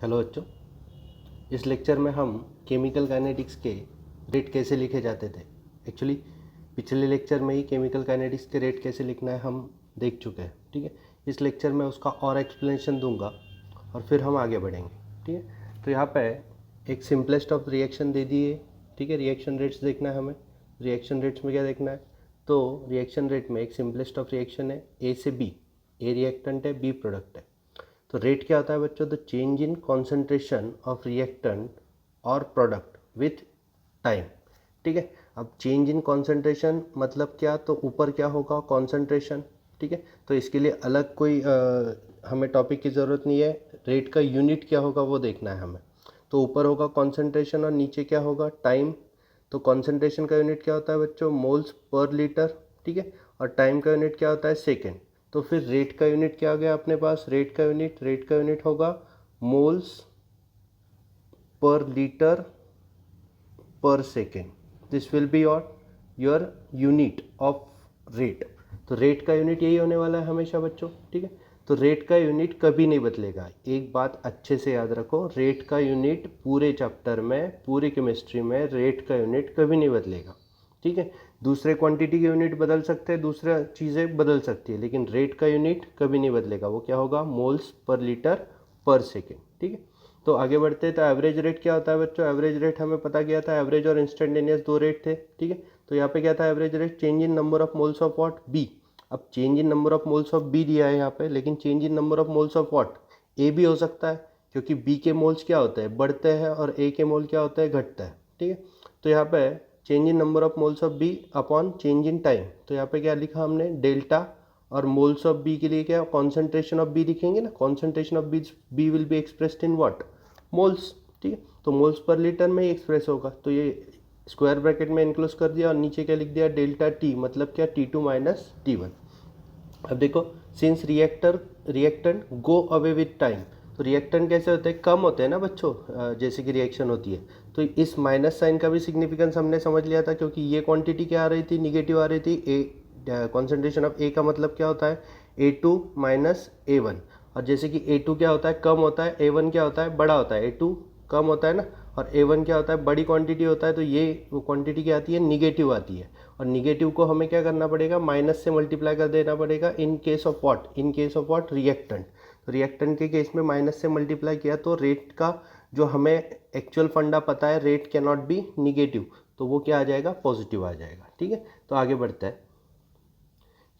Hello बच्चों, इस lecture में हम केमिकल काइनेटिक्स के रेट कैसे लिखे जाते थे। एक्चुअली पिछले लेक्चर में ही केमिकल काइनेटिक्स के रेट कैसे लिखना है हम देख चुके हैं। ठीक है, इस लेक्चर में उसका और एक्सप्लेनेशन दूंगा और फिर हम आगे बढ़ेंगे। ठीक है, तो यहाँ पे एक सिंपलेस्ट ऑफ रिएक्शन दे दिए। ठीक है, रिएक्शन रेट्स देखना है हमें। रिएक्शन रेट्स में क्या देखना है, तो रिएक्शन रेट में एक सिंपलेस्ट ऑफ रिएक्शन है ए से बी। ए रिएक्टेंट है, बी प्रोडक्ट है। तो रेट क्या होता है बच्चों, the change in concentration of reactant और प्रोडक्ट विथ टाइम। ठीक है, अब चेंज इन कॉन्सेंट्रेशन मतलब क्या, तो ऊपर क्या होगा कॉन्सेंट्रेशन। ठीक है, तो इसके लिए अलग कोई हमें टॉपिक की ज़रूरत नहीं है। रेट का यूनिट क्या होगा वो देखना है हमें। तो ऊपर होगा कॉन्सेंट्रेशन और नीचे क्या होगा टाइम। तो कॉन्सेंट्रेशन का यूनिट क्या होता है बच्चों, मोल्स पर लीटर। ठीक है, और टाइम का यूनिट क्या होता है, सेकेंड। तो फिर रेट का यूनिट क्या आ गया अपने पास, रेट का यूनिट होगा मोल्स पर लीटर पर second. This will be your unit of rate. तो रेट का यूनिट यही होने वाला है हमेशा बच्चों। ठीक है, तो रेट का यूनिट कभी नहीं बदलेगा। एक बात अच्छे से याद रखो, रेट का यूनिट पूरे चैप्टर में, पूरी केमिस्ट्री में रेट का यूनिट कभी नहीं बदलेगा। ठीक है, दूसरे क्वांटिटी के यूनिट बदल सकते हैं, दूसरा चीज़ें बदल सकती है, लेकिन रेट का यूनिट कभी नहीं बदलेगा। वो क्या होगा, मोल्स पर लीटर पर सेकेंड। ठीक है, तो आगे बढ़ते हैं। तो एवरेज रेट क्या होता है बच्चों, एवरेज रेट हमें पता गया था, एवरेज और इंस्टेंटेनियस दो रेट थे। ठीक है, तो यहाँ पे क्या था average rate, change in number of moles of what, B. अब change in number of moles of B दिया है यहाँ पे, लेकिन change in number of moles of what, A भी हो सकता है, क्योंकि बी के मोल्स क्या होते हैं, बढ़ते हैं, और ए के मोल क्या होता है, घटता है। ठीक है, तो यहाँ पे change in number of moles of B upon change in time. तो यहाँ पे क्या लिखा हमने, डेल्टा, और मोल्स ऑफ बी के लिए क्या, कॉन्सेंट्रेशन ऑफ बी लिखेंगे ना। Concentration of B will be expressed in what, moles. ठीक है, तो मोल्स पर लीटर में ही एक्सप्रेस होगा। तो ये स्क्वायर ब्रैकेट में इनक्लोज कर दिया और नीचे क्या लिख दिया, डेल्टा टी, मतलब क्या, T2 माइनस T1। अब देखो, since reactant go away with time, तो रिएक्टेंट कैसे होते हैं, कम होते हैं ना बच्चों, जैसे कि रिएक्शन होती है। तो इस माइनस साइन का भी सिग्निफिकेंस हमने समझ लिया था, क्योंकि ये क्वांटिटी क्या आ रही थी, निगेटिव आ रही थी। ए कॉन्सेंट्रेशन ऑफ ए का मतलब क्या होता है, A2 माइनस A1। और जैसे कि A2 क्या होता है, कम होता है, A1 क्या होता है, बड़ा होता है। A2 कम होता है ना, और A1 क्या होता है, बड़ी क्वांटिटी होता है। तो ये वो क्वांटिटी क्या आती है, निगेटिव आती है। और निगेटिव को हमें क्या करना पड़ेगा, माइनस से मल्टीप्लाई कर देना पड़ेगा। In case of what, in case of what, reactant. तो रिएक्टेंट के केस में माइनस से मल्टीप्लाई किया, तो रेट का जो हमें एक्चुअल फंडा पता है, rate can not be negative, तो वो क्या आ जाएगा, पॉजिटिव आ जाएगा। ठीक है, तो आगे बढ़ते हैं।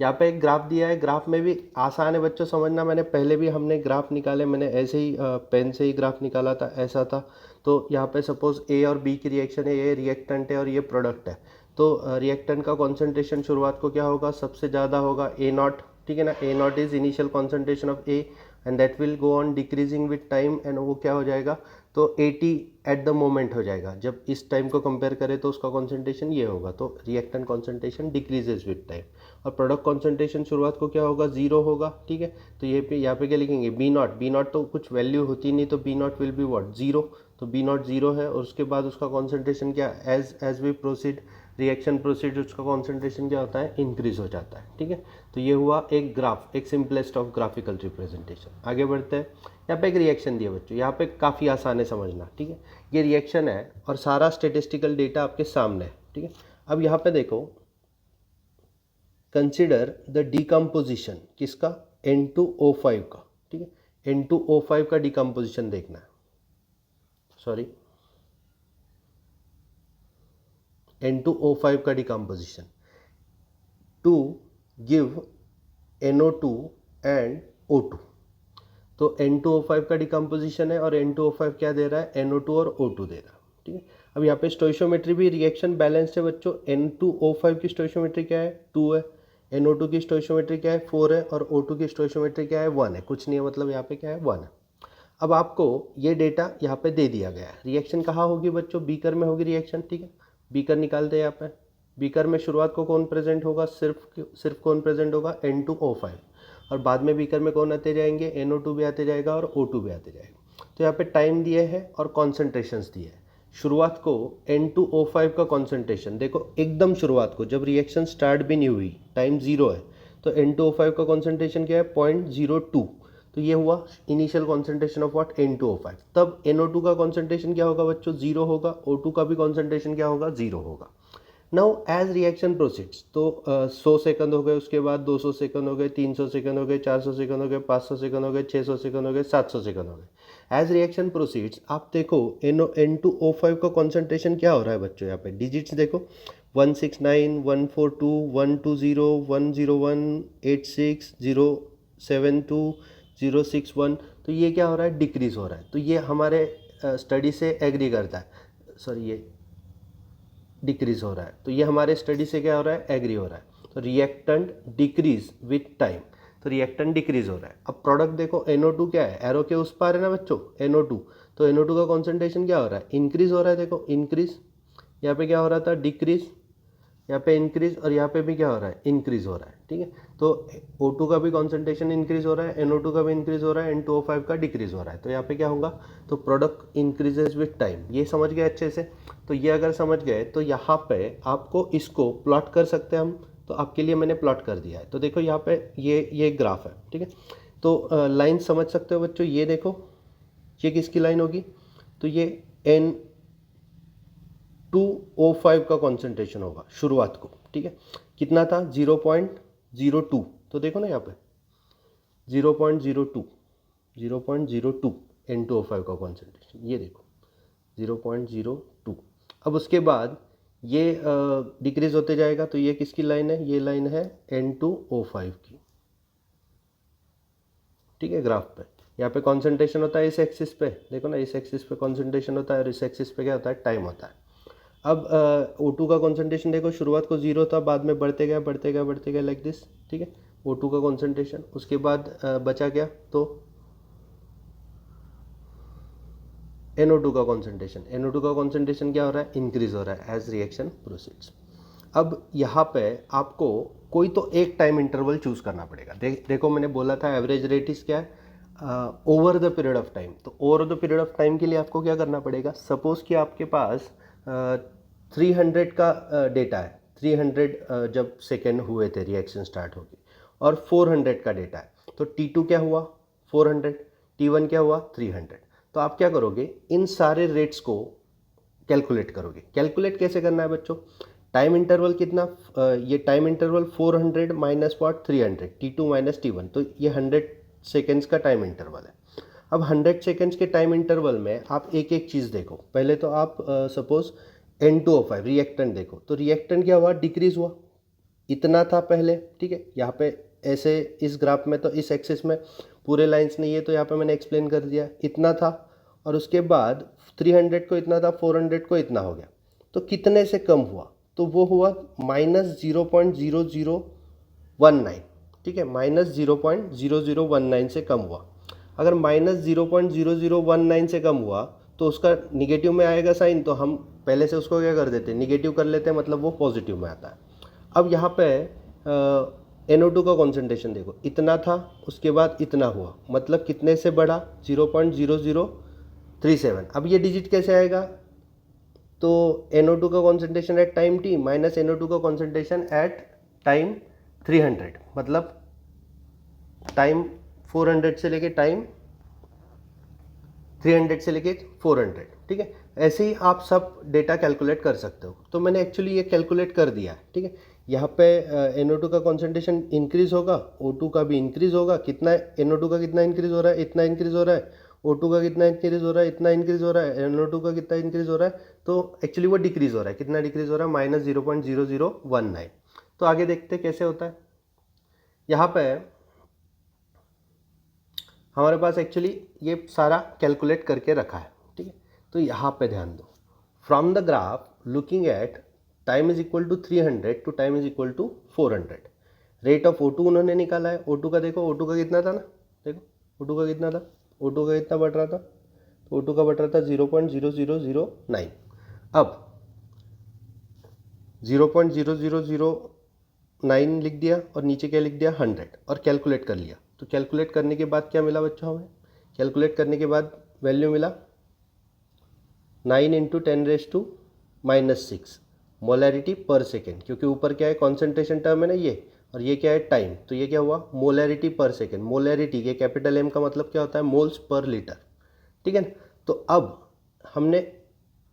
यहाँ पे एक ग्राफ दिया है, ग्राफ में भी आसान है बच्चों समझना। मैंने पहले भी हमने ग्राफ निकाले, मैंने ऐसे ही पेन से ही ग्राफ निकाला था, ऐसा था। तो यहाँ पे सपोज ए और बी की रिएक्शन है, ये रिएक्टेंट है और ये प्रोडक्ट है। तो रिएक्टेंट का कॉन्सेंट्रेशन शुरुआत को क्या होगा, सबसे ज़्यादा होगा A0। ठीक है ना, A0 is initial concentration of A, and that will go on decreasing with time, and वो क्या हो जाएगा, तो 80 एट द मोमेंट हो जाएगा। जब इस टाइम को कंपेयर करें तो उसका कॉन्सेंट्रेशन ये होगा। तो reactant concentration decreases with time. और प्रोडक्ट कॉन्सेंट्रेशन शुरुआत को क्या होगा, जीरो होगा। ठीक है, तो ये पे यहाँ पे क्या लिखेंगे, B0 तो कुछ वैल्यू होती नहीं, तो B0 will be what, zero. तो B0 जीरो है, और उसके बाद उसका कॉन्सेंट्रेशन क्या, as we proceed, reaction proceed, उसका कॉन्सेंट्रेशन क्या होता है, इंक्रीज हो जाता है। ठीक है, तो ये हुआ एक ग्राफ, एक सिंपलेस्ट ऑफ ग्राफिकल रिप्रेजेंटेशन। आगे बढ़ते हैं। यहाँ पे एक रिएक्शन दिया बच्चों, यहाँ पे काफ़ी आसान है समझना। ठीक है, ये रिएक्शन है और सारा स्टेटिस्टिकल डेटा आपके सामने है। ठीक है, अब यहाँ पे देखो, कंसिडर द डिकम्पोजिशन किसका, N2O5 का। ठीक है, N2O5 का डिकम्पोजिशन देखना है, सॉरी, N2O5 का decomposition to give NO2 and O2। तो N2O5 का डिकम्पोजिशन है, और N2O5 क्या दे रहा है, NO2 और O2 दे रहा है। ठीक है, अब यहाँ पे स्टोइशियोमेट्री भी रिएक्शन बैलेंस्ड है बच्चों। N2O5 की स्टोइशियोमेट्री क्या है, 2 है। NO2 की स्टोइशियोमेट्री क्या है, 4 है। और O2 की स्टोइशियोमेट्री क्या है, 1 है। कुछ नहीं है, मतलब यहाँ पे क्या है, 1 है। अब आपको ये डेटा यहाँ पे दे दिया गया है। रिएक्शन कहाँ होगी बच्चों, बीकर में होगी रिएक्शन। ठीक है, बीकर निकालते हैं यहाँ पे। बीकर में शुरुआत को कौन प्रेजेंट होगा, सिर्फ कौन प्रेजेंट होगा, N2O5। और बाद में बीकर में कौन आते जाएंगे, NO2 भी आते जाएगा और O2 भी आते जाएगा। तो यहाँ पे टाइम दिए हैं और कॉन्सेंट्रेशंस दिए हैं। शुरुआत को N2O5 का कॉन्सेंट्रेशन देखो, एकदम शुरुआत को, जब रिएक्शन स्टार्ट भी नहीं हुई, टाइम 0 है, तो N2O5 का कॉन्सेंट्रेशन क्या है, 0.02। तो ये हुआ initial concentration of what N2O5। तब NO2 का कॉन्सेंट्रेशन क्या होगा बच्चों, 0 होगा। O2 का भी कॉन्सेंट्रेशन क्या होगा, 0 होगा। नाउ एज रिएक्शन प्रोसीड्स, तो 100 सेकंड हो गए, उसके बाद 200 सेकंड हो गए, 300 सेकंड हो गए, 400 सेकंड हो गए, 500 सेकंड हो गए, 600 सेकंड हो गए, 700 सेकंड हो गए। एज रिएक्शन प्रोसीड्स आप देखो N2O5 का कॉन्सेंट्रेशन क्या हो रहा है बच्चों, यहाँ पे डिजिट्स देखो 169, 142, 120, 101, 86, 072, 061। तो ये क्या हो रहा है, डिक्रीज हो रहा है। तो ये हमारे स्टडी से एग्री करता है, सॉरी ये डिक्रीज हो रहा है। तो ये हमारे स्टडी से क्या हो रहा है, एग्री हो रहा है। तो रिएक्टेंट डिक्रीज विथ टाइम, तो रिएक्टेंट डिक्रीज हो रहा है। अब प्रोडक्ट देखो NO2 क्या है, एरो के उस पार है ना बच्चों NO2, तो NO2 का कॉन्सेंट्रेशन क्या हो रहा है, इंक्रीज हो रहा है। देखो इंक्रीज, यहाँ पे क्या हो रहा था, डिक्रीज, यहाँ पे इंक्रीज, और यहाँ पे भी क्या हो रहा है, इंक्रीज हो रहा है। ठीक है, तो O2 का भी कॉन्सेंट्रेशन इंक्रीज हो रहा है, NO2 का भी इंक्रीज हो रहा है, N2O5 का डिक्रीज हो रहा है। तो यहाँ पे क्या होगा, तो प्रोडक्ट इंक्रीजेज विथ टाइम। ये समझ गए अच्छे से। तो ये अगर समझ गए तो यहाँ पे आपको इसको प्लॉट कर सकते हैं हम। तो आपके लिए मैंने प्लॉट कर दिया है। तो देखो यहाँ पे ये ग्राफ है, ठीक है। तो लाइन समझ सकते हो बच्चों, ये देखो ये किसकी लाइन होगी, तो ये N2O5 का कॉन्सेंट्रेशन होगा शुरुआत को, ठीक है। कितना था, 0.02। तो देखो ना यहाँ पे 0.02 N2O5 का कॉन्सेंट्रेशन, ये देखो 0.02। अब उसके बाद ये डिक्रीज होते जाएगा। तो ये किसकी लाइन है, ये लाइन है N2O5 की, ठीक है। ग्राफ पे यहाँ पे कॉन्सेंट्रेशन होता है इस एक्सिस पे, देखो ना, इस एक्सिस पे कॉन्सेंट्रेशन होता है और इस एक्सिस पे क्या होता है, टाइम होता है। अब O2 का कॉन्सेंट्रेशन देखो, शुरुआत को 0 था, बाद में बढ़ते गया बढ़ते गया बढ़ते गया, लाइक दिस, ठीक है। O2 का कॉन्सेंट्रेशन, उसके बाद बचा क्या, तो NO2 का कॉन्सेंट्रेशन। NO2 का कॉन्सेंट्रेशन क्या हो रहा है, इंक्रीज हो रहा है एज रिएक्शन प्रोसीड्स। अब यहाँ पे आपको कोई तो एक टाइम इंटरवल चूज करना पड़ेगा। देखो मैंने बोला था एवरेज रेट इज क्या है, over the period of time. तो over the period of time के लिए आपको क्या करना पड़ेगा, सपोज कि आपके पास 300 का डेटा है, 300 जब सेकेंड हुए थे रिएक्शन स्टार्ट होगी, और 400 का डेटा है। तो T2 क्या हुआ, 400, T1 क्या हुआ, 300। तो आप क्या करोगे, इन सारे रेट्स को कैलकुलेट करोगे। कैलकुलेट कैसे करना है बच्चों, टाइम इंटरवल कितना, ये time interval 400 minus what, 300, T2 minus T1। तो ये 100 सेकेंड्स का टाइम इंटरवल है। अब 100 सेकेंड्स के टाइम इंटरवल में आप एक एक चीज़ देखो। पहले तो आप सपोज N2O5 रिएक्टेंट देखो। तो रिएक्टेंट क्या हुआ, डिक्रीज हुआ, इतना था पहले, ठीक है। यहाँ पे ऐसे इस ग्राफ में, तो इस एक्सिस में पूरे लाइंस नहीं है, तो यहाँ पे मैंने एक्सप्लेन कर दिया, इतना था। और उसके बाद 300 को इतना था, 400 को इतना हो गया। तो कितने से कम हुआ, तो वो हुआ -0.0019, ठीक है। -0.0019 से कम हुआ। अगर -0.0019 से कम हुआ तो उसका निगेटिव में आएगा साइन, तो हम पहले से उसको क्या कर देते हैं, निगेटिव कर लेते हैं, मतलब वो पॉजिटिव में आता है। अब यहाँ पे NO2 का कॉन्सेंट्रेशन देखो, इतना था, उसके बाद इतना हुआ, मतलब कितने से बढ़ा, 0.0037। अब ये डिजिट कैसे आएगा, तो NO2 का concentration at time t minus NO2 का कॉन्सेंट्रेशन एट टाइम 300, मतलब टाइम 400 से लेके टाइम 300 से लेके 400, ठीक है। ऐसे ही आप सब डेटा कैलकुलेट कर सकते हो। तो मैंने एक्चुअली ये कैलकुलेट कर दिया है, ठीक है। यहाँ पे NO2 का कॉन्सेंट्रेशन इंक्रीज होगा, O2 का भी इंक्रीज होगा। कितना NO2 का कितना इंक्रीज हो रहा है, इतना इंक्रीज हो रहा है। O2 का कितना इंक्रीज हो रहा है, इतना इंक्रीज हो रहा है। NO2 का कितना इंक्रीज हो रहा है, तो एक्चुअली वो डिक्रीज हो रहा है। कितना डिक्रीज हो रहा है, -0.0019। तो आगे देखते कैसे होता है। यहाँ पे हमारे पास एक्चुअली ये सारा कैलकुलेट करके रखा है, ठीक है। तो यहाँ पे ध्यान दो, from the graph looking at time is equal to 300 to time is equal to 400, rate of O2 उन्होंने निकाला है। O2 का देखो, O2 का कितना था ना, देखो O2 का कितना था, O2 का कितना बढ़ रहा था, तो O2 का बढ़ रहा था 0.0009। अब 0.0009 लिख दिया और नीचे क्या लिख दिया, 100, और कैलकुलेट कर लिया। तो कैलकुलेट करने के बाद क्या मिला बच्चों हमें, कैलकुलेट करने के बाद वैल्यू मिला 9 × 10⁻⁻⁶ मोलैरिटी पर सेकेंड, क्योंकि ऊपर क्या है, कॉन्सेंट्रेशन टर्म है ना ये, और ये क्या है टाइम, तो ये क्या हुआ मोलैरिटी पर सेकेंड। मोलैरिटी के कैपिटल एम का मतलब क्या होता है मोल्स पर लीटर, ठीक है ना। तो अब हमने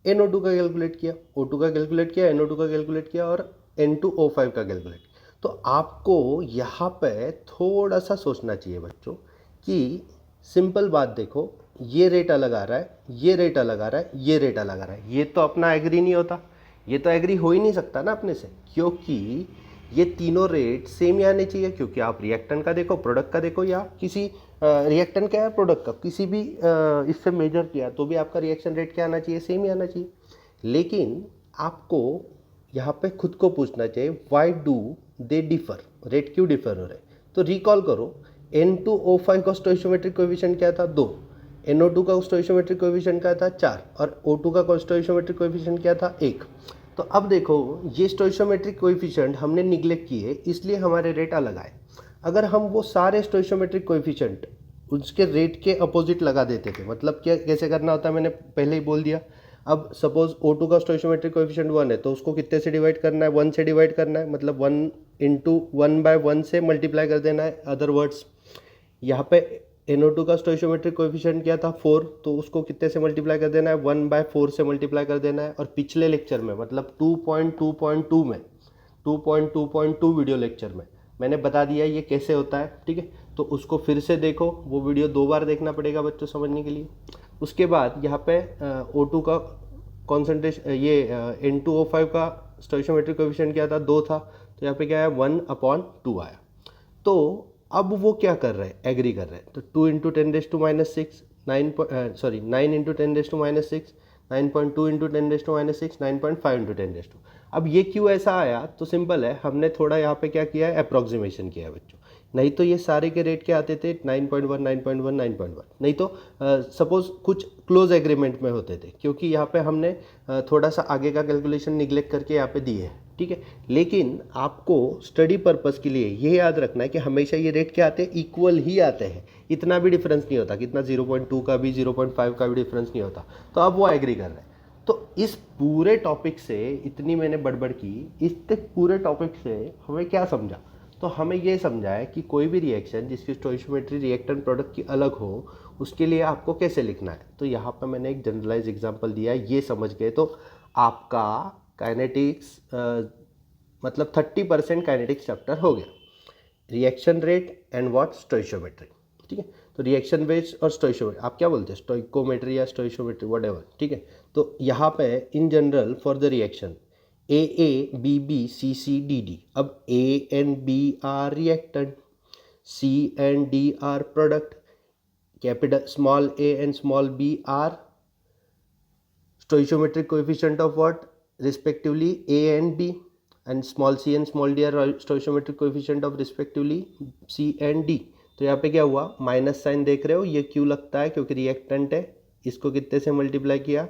NO2 का कैलकुलेट किया, O2 का कैलकुलेट किया, NO2 का कैलकुलेट किया और N2O5 का कैलकुलेट। तो आपको यहाँ पे थोड़ा सा सोचना चाहिए बच्चों कि सिंपल बात देखो, ये रेट अलग आ रहा है, ये रेट अलग आ रहा है, ये रेट अलग आ रहा है, ये तो अपना एग्री नहीं होता, ये तो एग्री हो ही नहीं सकता ना अपने से, क्योंकि ये तीनों रेट सेम ही आने चाहिए। क्योंकि आप रिएक्टेंट का देखो, प्रोडक्ट का देखो, या किसी रिएक्टेंट का या प्रोडक्ट का किसी भी इससे मेजर किया तो भी आपका रिएक्शन रेट क्या आना चाहिए, सेम ही आना चाहिए। लेकिन आपको यहाँ पे खुद को पूछना चाहिए why do they differ, rate क्यों डिफर हो रहे। तो रिकॉल करो, N2O5 का स्टोइशियोमेट्रिक कोएफिशिएंट क्या था 2, NO2 का स्टोइशियोमेट्रिक कोएफिशिएंट क्या था 4 और O2 का स्टोइशियोमेट्रिक कोएफिशिएंट क्या था 1। तो अब देखो ये स्टोइशियोमेट्रिक कोएफिशिएंट हमने निगलेक्ट किए, इसलिए हमारे रेट अलग आए। अगर हम वो सारे स्टोइशियोमेट्रिक कोएफिशिएंट उसके रेट के अपोजिट लगा देते थे, मतलब क्या कैसे करना होता है मैंने पहले ही बोल दिया। अब सपोज O2 का स्टोइशियोमेट्रिक कोएफिशिएंट 1 है, तो उसको कितने से डिवाइड करना है, 1 से डिवाइड करना है, मतलब 1 इंटू 1/1 से मल्टीप्लाई कर देना है। अदर वर्ड्स यहाँ पे NO2 का स्टोइशियोमेट्रिक कोएफिशिएंट क्या था 4, तो उसको कितने से मल्टीप्लाई कर देना है, 1/4 से मल्टीप्लाई कर देना है। और पिछले लेक्चर में मतलब 2.2.2 में 2.2.2 वीडियो लेक्चर में मैंने बता दिया ये कैसे होता है, ठीक है। तो उसको फिर से देखो, वो वीडियो 2 बार देखना पड़ेगा बच्चों समझने के लिए। उसके बाद यहाँ पे O2 का कॉन्सेंट्रेशन, ये N2O5 का स्टोइशियोमेट्रिक कोएफिशिएंट क्या था 2 था, तो यहाँ पे क्या है 1/2 आया। तो अब वो क्या कर रहे हैं, एग्री कर रहे हैं। तो 2 इंटू 10⁻⁶ 9 इंटू 10⁻⁶, 9.2 इंटू 10⁻⁶, 9.5 इंटू 10⁻। अब ये क्यों ऐसा आया, तो सिंपल है, हमने थोड़ा यहाँ पे क्या किया है अप्रॉक्सीमेशन किया है बच्चों। नहीं तो ये सारे के रेट क्या आते थे 9.1 9.1 9.1, नहीं तो सपोज कुछ क्लोज एग्रीमेंट में होते थे, क्योंकि यहाँ पे हमने थोड़ा सा आगे का कैलकुलेशन निगलेक्ट करके यहाँ पे दी है, ठीक है। लेकिन आपको स्टडी पर्पस के लिए ये याद रखना है कि हमेशा ये रेट क्या आते हैं, इक्वल ही आते हैं, इतना भी डिफरेंस नहीं होता, कितना 0.2 का भी 0.5 का भी डिफरेंस नहीं होता। तो अब वो एग्री कर रहे हैं। तो इस पूरे टॉपिक से इतनी मैंने बड़बड़ की, इस पूरे टॉपिक से हमें क्या समझा, तो हमें ये समझा है कि कोई भी रिएक्शन जिसकी स्टोइशियोमेट्री रिएक्टेंट प्रोडक्ट की अलग हो उसके लिए आपको कैसे लिखना है। तो यहाँ पर मैंने एक जनरलाइज एग्जांपल दिया है, ये समझ गए तो आपका काइनेटिक्स मतलब 30% काइनेटिक्स चैप्टर हो गया। Reaction rate and what stoichiometry, ठीक है। तो रिएक्शन रेट और स्टोइशियोमेट्री आप क्या बोलते हैं, स्टोइकोमेट्री या स्टोइशियोमेट्री व्हाटएवर, ठीक है। तो यहाँ पे in general for the reaction AA BB CC DD, अब A and B आर रिएक्टेंट, C and D आर product, capital small a and small b आर stoichiometric coefficient of what respectively A and B, and small c and small d are stoichiometric coefficient of respectively C and D। तो यहाँ पे क्या हुआ, minus sign देख रहे हो, ये क्यों लगता है, क्योंकि रिएक्टेंट है। इसको कितने से मल्टीप्लाई किया,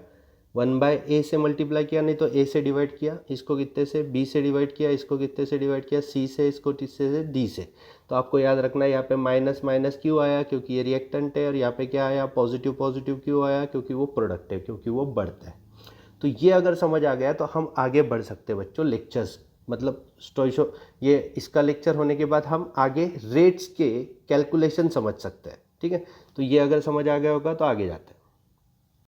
1/a से मल्टीप्लाई किया, नहीं तो a से डिवाइड किया, इसको कितने से b से डिवाइड किया, इसको कितने से डिवाइड किया c से, इसको कितने से d से। तो आपको याद रखना है यहाँ पे माइनस माइनस क्यों आया, क्योंकि ये रिएक्टेंट है। और यहाँ पे क्या आया, पॉजिटिव पॉजिटिव क्यों आया, क्योंकि वो प्रोडक्ट है, क्योंकि वो बढ़ता है। तो ये अगर समझ आ गया तो हम आगे बढ़ सकते हैं बच्चों लेक्चर्स, मतलब स्टोइशो ये इसका लेक्चर होने के बाद हम आगे रेट्स के कैलकुलेशन समझ सकते हैं, ठीक है। तो ये अगर समझ आ गया होगा तो आगे जाते हैं।